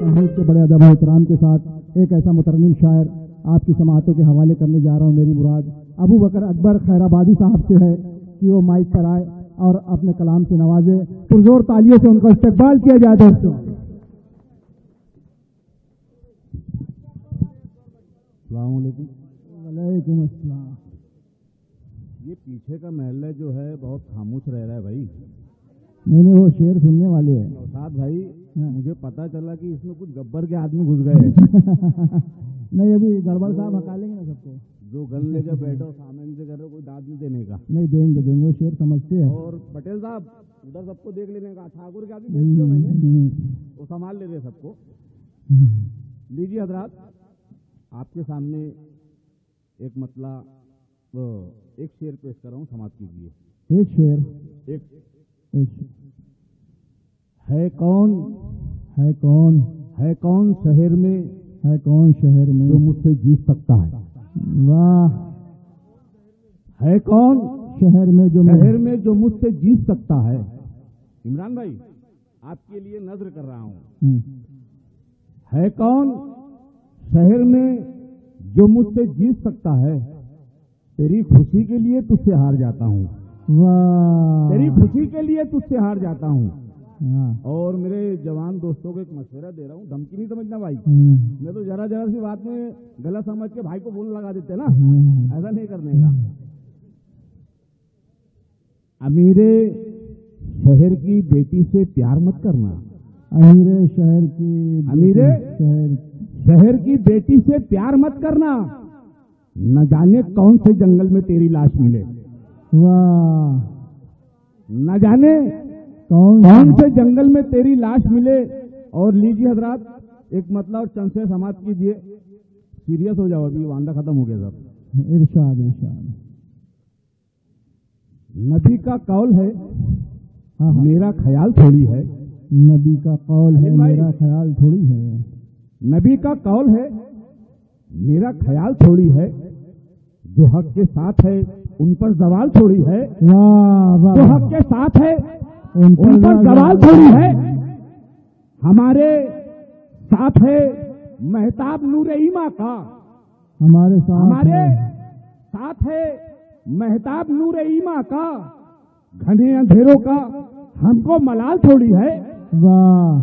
توحید کے بڑے ادب و احترام کے ساتھ ایک ایسا مترنم شاعر آپ کی سماعتوں کے حوالے کرنے جا رہا ہوں. میری مراد ابو بکر اکبر خیرآبادی صاحب سے ہے کہ وہ مائک پر آئے اور اپنے کلام سے نوازے. پرزور تالیوں سے ان کا استقبال کیا جائے. دوستوں السلام علیکم. وعلیکم السلام. یہ پیچھے کا محلہ جو ہے بہت خاموش رہ رہا ہے بھائی. میں نے وہ شعر سننے والے ہیں. نوشاد بھائی مجھے پتا چلا کہ اس میں کچھ گبر کے آدمی گھس گئے ہیں. نہیں ابھی گڑبڑ صاحب ہٹا لیں گے نا سب کو. جو گل لے کے بیٹھو سامنے سے کر رہے کوئی داد نہیں دینے کا. نہیں دیں گے وہ شعر سمجھتے ہیں. اور پٹیل صاحب ادھر سب کو دیکھ لینے کا. ٹھاکر کے آدمی وہ سنبھال لے رہے سب کو. لیجیے حضرات آپ کے سامنے ایک مسئلہ ایک شعر پیش کر رہا ہوں. سماعت کیجیے. ایک شعر. ایک ہے کون ہے کون ہے کون شہر میں ہے کون شہر میں جو مجھ سے جیت سکتا ہے. واہ. ہے کون شہر میں جو مجھ سے جیت سکتا ہے. عمران بھائی آپ کے لیے نظر کر رہا ہوں. ہے کون شہر میں جو مجھ سے جیت سکتا ہے. تیری خوشی کے لیے تجھ سے ہار جاتا ہوں. واہ. تیری خوشی کے لیے تجھ سے ہار جاتا ہوں. اور میرے جوان دوستوں کو ایک مشورہ دے رہا ہوں. دھمکی نہیں سمجھنا بھائی. میں تو ذرا سی بات میں غلط سمجھ کے بھائی کو فون لگا دیتے نا. ایسا نہیں کرنے کا. امیر شہر کی بیٹی سے پیار مت کرنا. امیر شہر کی بیٹی سے پیار مت کرنا. نہ جانے کون سے جنگل میں تیری لاش ملے. واہ. نہ جانے کون سے جنگل میں تیری لاش ملے. اور لیجیے حضرات ایک مطلب اور چند سے سماعت کیجیے. سیریس ہو جاؤ ابھی واندہ ختم ہو گیا سب. ارشاد. نبی کا قول ہے میرا خیال تھوڑی ہے. نبی کا قول ہے میرا خیال تھوڑی ہے. نبی کا قول ہے میرا خیال تھوڑی ہے. جو حق کے ساتھ ہے ان پر زوال تھوڑی ہے. جو حق کے ساتھ ہے ان پر زوال تھوڑی ہے. ہمارے ساتھ ہے مہتاب نور ایما کا. ہمارے ساتھ ہے مہتاب نور ایما کا. گھنے اندھیروں کا ہم کو ملال تھوڑی ہے. واہ.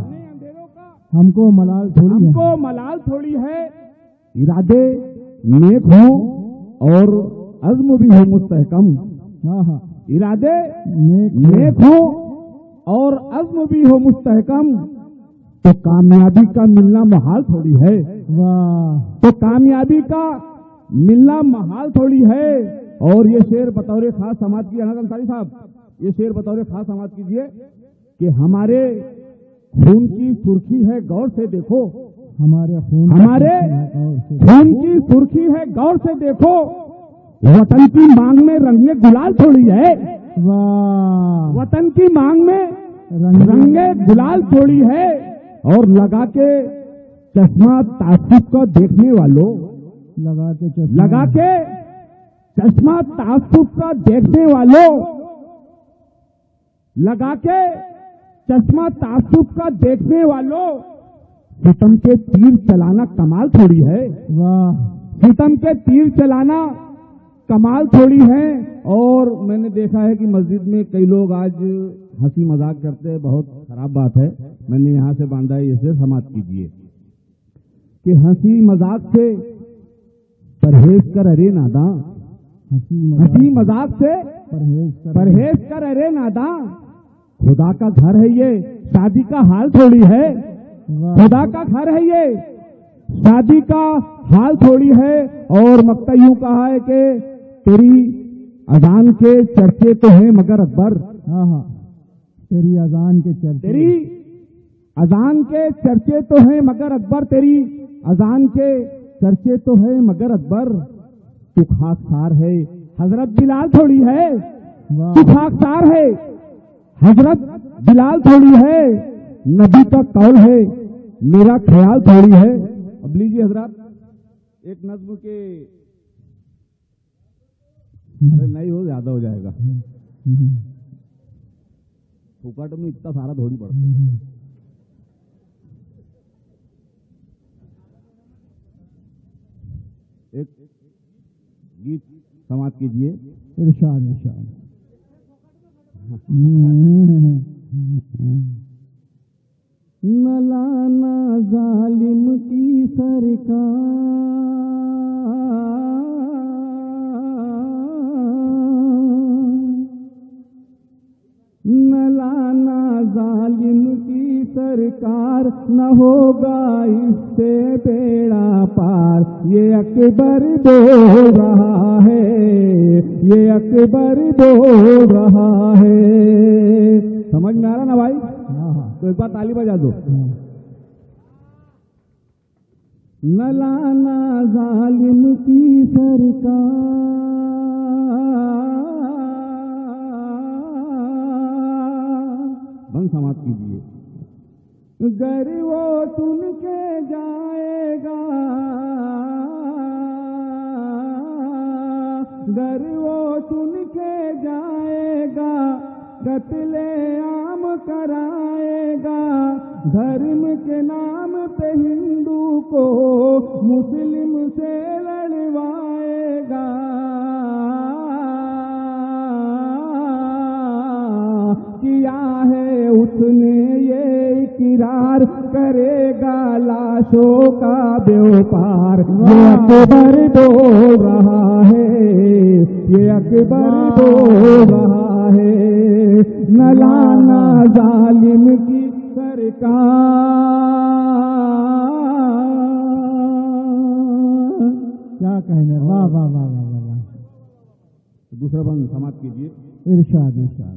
ہم کو ملال تھوڑی ہے. ارادے نیک ہوں اور عزم بھی ہو مستحکم. ارادے نیک ہوں اور عزم بھی ہو مستحکم. تو کامیابی کا ملنا محال تھوڑی ہے. تو کامیابی کا ملنا محال تھوڑی ہے. اور یہ شعر بطور خاص سماعت کی انس انصاری صاحب یہ شعر بطور خاص سماعت کیجیے کہ ہمارے خون کی سرخی ہے غور سے دیکھو. ہمارے خون کی سرخی ہے غور سے دیکھو. وطن کی مانگ میں رنگ گلال تھوڑی ہے. وطن کی مانگ میں رنگ گلال تھوڑی ہے. اور لگا کے چشمہ تعصب کا دیکھنے والوں لگا کے چشمہ تعصب کا دیکھنے والوں لگا کے چشمہ تعصب کا دیکھنے والوں ستم کے تیر چلانا کمال تھوڑی ہے. ستم کے تیر چلانا کمال تھوڑی ہے. اور میں نے دیکھا ہے کہ مسجد میں کئی لوگ آج ہنسی مذاق کرتے ہیں. بہت خراب بات ہے. میں نے یہاں سے باندھا ہے اسے سماعت کیجیے کہ ہنسی مذاق سے پرہیز کر ارے ناداں. ہنسی مذاق سے پرہیز کر ارے ناداں. خدا کا گھر ہے یہ شادی کا حال تھوڑی ہے. خدا کا گھر ہے یہ شادی کا حال تھوڑی ہے. اور مکتا یوں کہا ہے کہ تیری اذان کے چرچے تو ہیں مگر اکبر. تیری اذان کے چرچے تو ہیں مگر اکبر. تیری اذان کے چرچے تو ہیں مگر اکبر. تو خاکسار ہے حضرت بلال تھوڑی ہے. تو خاکسار ہے حضرت بلال تھوڑی ہے. نبی کا قول ہے میرا خیال تھوڑی ہے. اب لیجیے حضرات ایک نظم کے نہیں ہو زیادہ ہو جائے گا. پھوکٹ میں اتنا سارا تھوڑی پڑتا. ایک گیت سماعت کیجیے. ارشاد ارشاد. نہ لانا ظالم کی سرکار، نہ لانا ظالم کی سرکار، نہ ہوگا اس سے بیڑا پار. یہ اکبر بول رہا ہے، یہ اکبر بول رہا ہے. سمجھ میں آ رہا نا بھائی؟ تو ایک بار تالی بجا دو. نہ لانا ظالم کی سرکار، بند سماعت کیجیے. گر وہ سن کے جائے گا، گر وہ سن کے جائے گا، قتل عام کرائے گا. دھرم کے نام پہ ہندو کو مسلم سے لڑوائے گا. کیا ہے اس نے یہ اقرار، کرے گا لاشوں کا بیوپار. یہ اکبر بول رہا ہے، یہ اکبر بول رہا ہے. نہ لانا ظالم کی سرکار. کیا کہنے. واہ واہ واہ واہ واہ. دوسرا بند سماعت کیجیے. ارشاد ارشاد.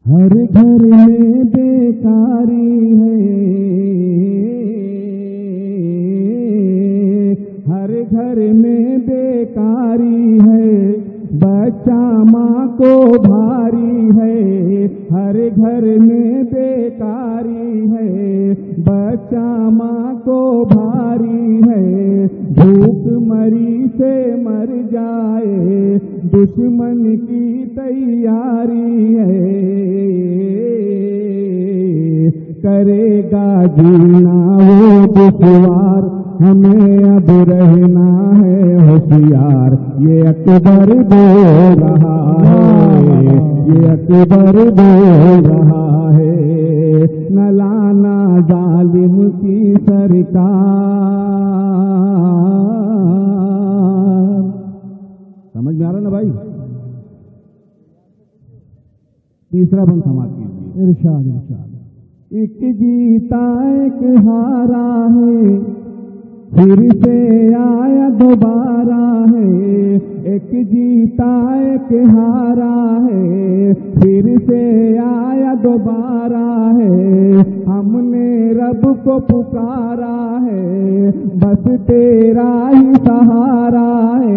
ہر گھر میں بیکاری ہے، ہر گھر میں بیکاری ہے، بچہ ماں کو بھاری ہے. ہر گھر میں بیکاری ہے، بچہ ماں کو بھاری ہے. بھوک مری سے مر جائے، دشمن کی تیاری ہے. کرے گا جینا وہ دشوار، ہمیں اب رہنا ہے ہوشیار. یہ اکبر بول رہا ہے، یہ اکبر بول رہا ہے. نہ لانا ظالم کی سرکار. سمجھ میں آ رہا نا بھائی؟ تیسرا بند سماعت کیجیے. ارشاد ارشاد. ایک جیتا ایک ہارا ہے، پھر سے آیا دوبارہ ہے. ایک جیتا ایک ہارا ہے، پھر سے آیا دوبارہ ہے. ہم نے رب کو پکارا ہے، بس تیرا ہی سہارا ہے.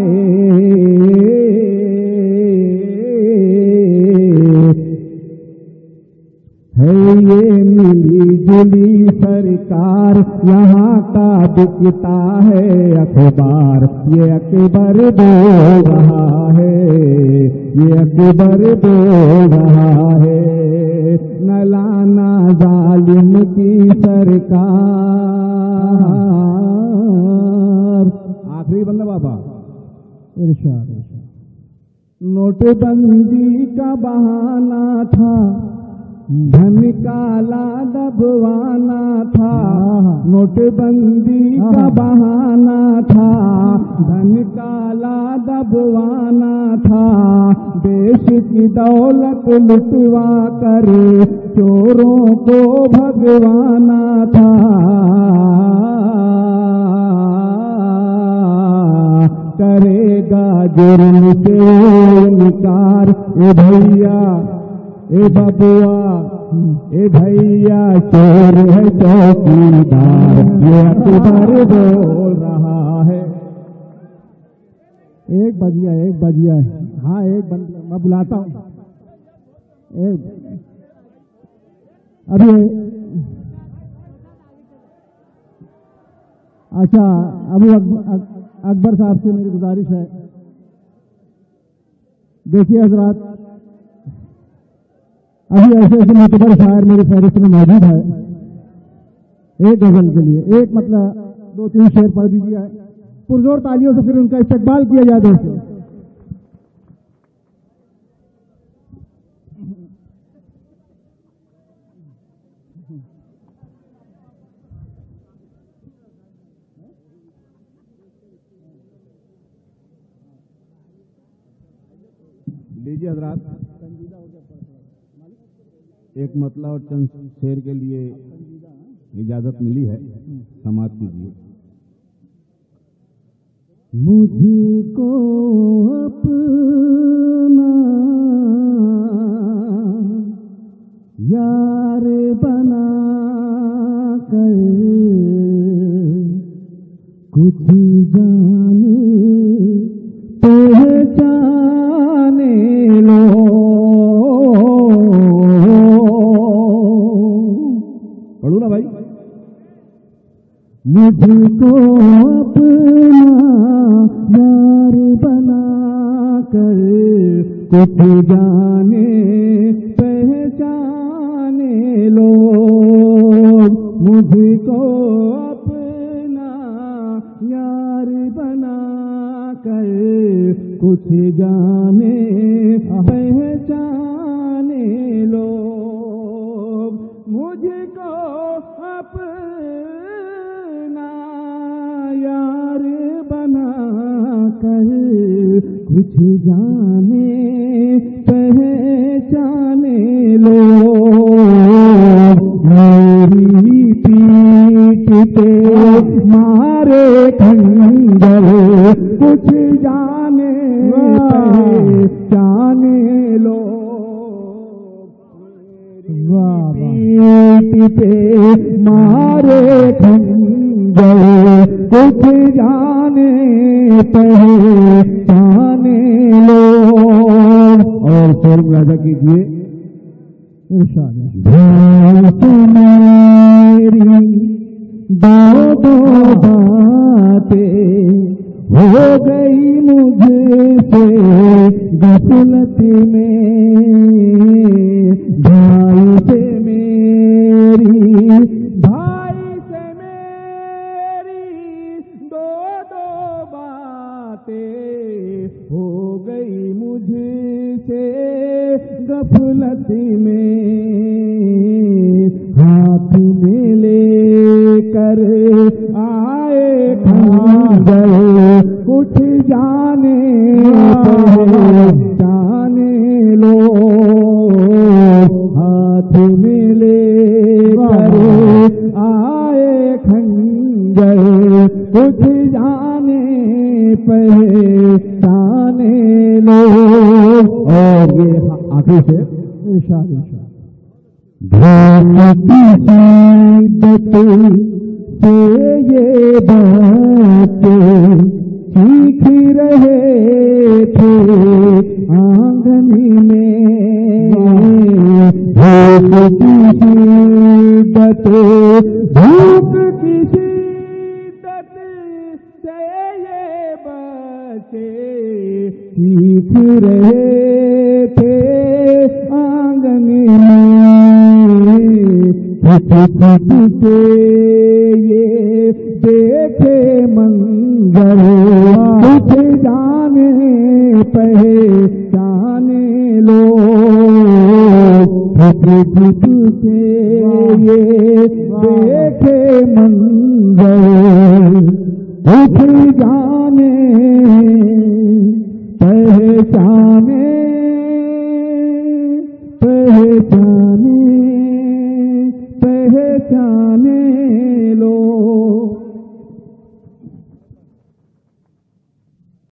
یہ ملی جلی سرکار، یہاں کا دکھتا ہے اخبار. یہ اکبر بول رہا ہے، یہ اکبر بول رہا ہے. نہ لانا ظالم کی سرکار. آخری بندہ بابا. ارشاد ارشاد. نوٹ بندی کا بہانہ تھا، دھن کالا دبوانا تھا. نوٹ بندی کا بہانہ تھا، دھن کالا دبوانا تھا. دیش کی دولت لٹوا کر چوروں کو بھگوانا تھا. کرے گا جرم سے انکار. اے بھیا اے ببوا اے بھیا، چور ہے چوکیدار. یہ اکبر بول رہا ہے. ایک بجیا ایک بجیا. ہاں ایک میں بلاتا ہوں. ابھی اچھا ابو اکبر صاحب سے میری گزارش ہے. دیکھیے حضرات، ابھی ایسے ایسے معتبر شاعر میری فہرست میں موجود ہے. ایک غزل کے لیے ایک مطلب 2-3 شعر پڑھ دیجیے. پرزور تالیوں سے پھر ان کا استقبال کیا جائے دوستوں. لیجیے حضرات، ایک مطلع اور چند شعر کے لیے اجازت ملی ہے، سماعت کیجیے. مجھ کو اپنا یار بنا کر کچھ جانے پہچانے لو. پڑھو نا بھائی. مجھ کو اپنا یار بنا کر کچھ جانے پہچانے لو. مجھ کو اپنا یار بنا کر کچھ جانے پہچانے لو. مجھ کو اپنا یار بنا کر کچھ جانے پہچانے لو. میری پیٹھ پہ مارے کھنجر کچھ جانے پہچانے لو. پیٹھ پہ مارے کھنجر کچھ جانے پہچانے لو. اور شعر ملاحظہ کیجیے. میری دو باتیں ہو گئی مجھ سے غفلت میں. بھائی سے میری دو باتیں ہو گئی مجھ سے غفلت میں. ہاتھ میں لے کر آئے کھنجر کچھ جانے پہچانے لو. ہاتھ میں لے کر آئے کھنجر کچھ جانے پہچانے لو. اور یہ آخری سے شدت سے یہ باتیں سیکھ رہے تھے آنگن میں. بھوک کی شدت سے یہ باتیں سیکھ رہے تھے آنگن میں. سے یہ دیکھے منظر کچھ جانے پہچانے لو. سے یہ دیکھے منظر کچھ جانے پہچانے